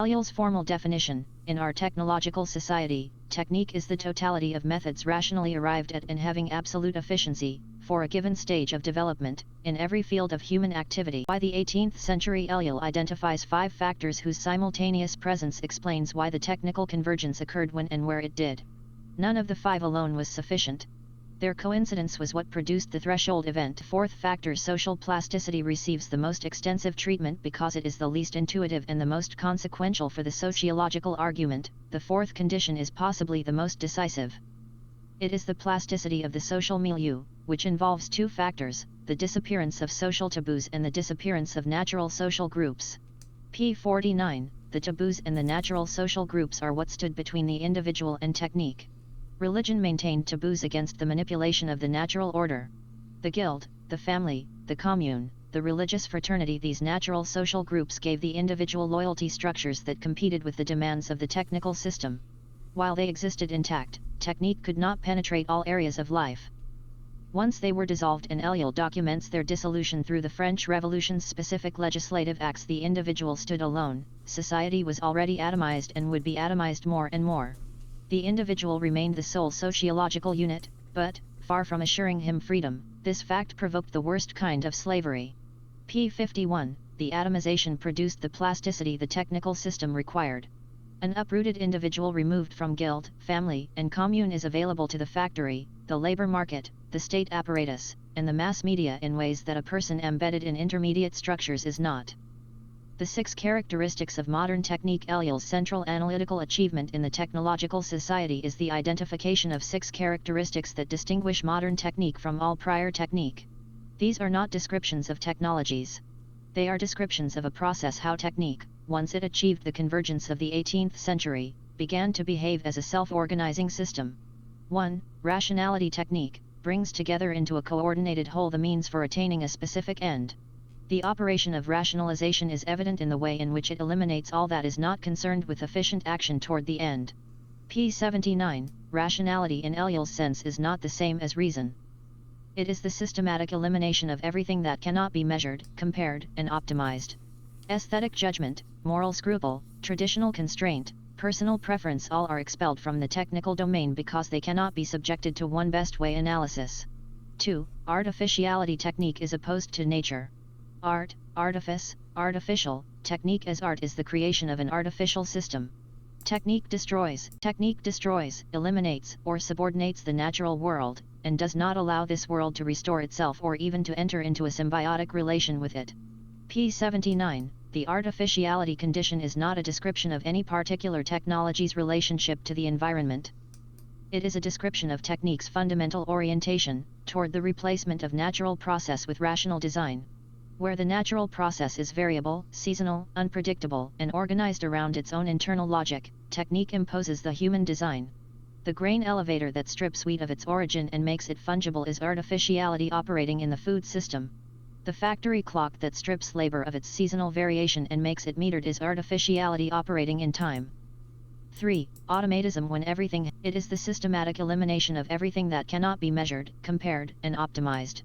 Ellul's formal definition: in our technological society, technique is the totality of methods rationally arrived at and having absolute efficiency, for a given stage of development, in every field of human activity. By the 18th century, Ellul identifies 5 factors whose simultaneous presence explains why the technical convergence occurred when and where it did. None of the 5 alone was sufficient. Their coincidence was what produced the threshold event. Fourth factor: social plasticity receives the most extensive treatment because it is the least intuitive and the most consequential for the sociological argument. The fourth condition is possibly the most decisive. It is the plasticity of the social milieu, which involves 2 factors: the disappearance of social taboos and the disappearance of natural social groups. p. 49. The taboos and the natural social groups are what stood between the individual and technique. Religion maintained taboos against the manipulation of the natural order. The guild, the family, the commune, the religious fraternity, these natural social groups gave the individual loyalty structures that competed with the demands of the technical system. While they existed intact, technique could not penetrate all areas of life. Once they were dissolved, and Ellul documents their dissolution through the French Revolution's specific legislative acts, the individual stood alone. Society was already atomized and would be atomized more and more. The individual remained the sole sociological unit, but, far from assuring him freedom, this fact provoked the worst kind of slavery. p. 51. The atomization produced the plasticity the technical system required. An uprooted individual removed from guild, family, and commune is available to the factory, the labor market, the state apparatus, and the mass media in ways that a person embedded in intermediate structures is not. The 6 characteristics of modern technique. Ellul's central analytical achievement in the technological society is the identification of 6 characteristics that distinguish modern technique from all prior technique. These are not descriptions of technologies. They are descriptions of a process: how technique, once it achieved the convergence of the 18th century, began to behave as a self-organizing system. 1. Rationality: technique brings together into a coordinated whole the means for attaining a specific end. The operation of rationalization is evident in the way in which it eliminates all that is not concerned with efficient action toward the end. p. 79. Rationality in Ellul's sense is not the same as reason. It is the systematic elimination of everything that cannot be measured, compared, and optimized. Aesthetic judgment, moral scruple, traditional constraint, personal preference, all are expelled from the technical domain because they cannot be subjected to one best way analysis. 2. Artificiality: technique is opposed to nature. Art, artifice, artificial: technique as art is the creation of an artificial system. Technique destroys, eliminates, or subordinates the natural world, and does not allow this world to restore itself or even to enter into a symbiotic relation with it. p. 79. The artificiality condition is not a description of any particular technology's relationship to the environment. It is a description of technique's fundamental orientation, toward the replacement of natural process with rational design. Where the natural process is variable, seasonal, unpredictable, and organized around its own internal logic, technique imposes the human design. The grain elevator that strips wheat of its origin and makes it fungible is artificiality operating in the food system. The factory clock that strips labor of its seasonal variation and makes it metered is artificiality operating in time. 3. Automatism: when everything, it is the systematic elimination of everything that cannot be measured, compared, and optimized.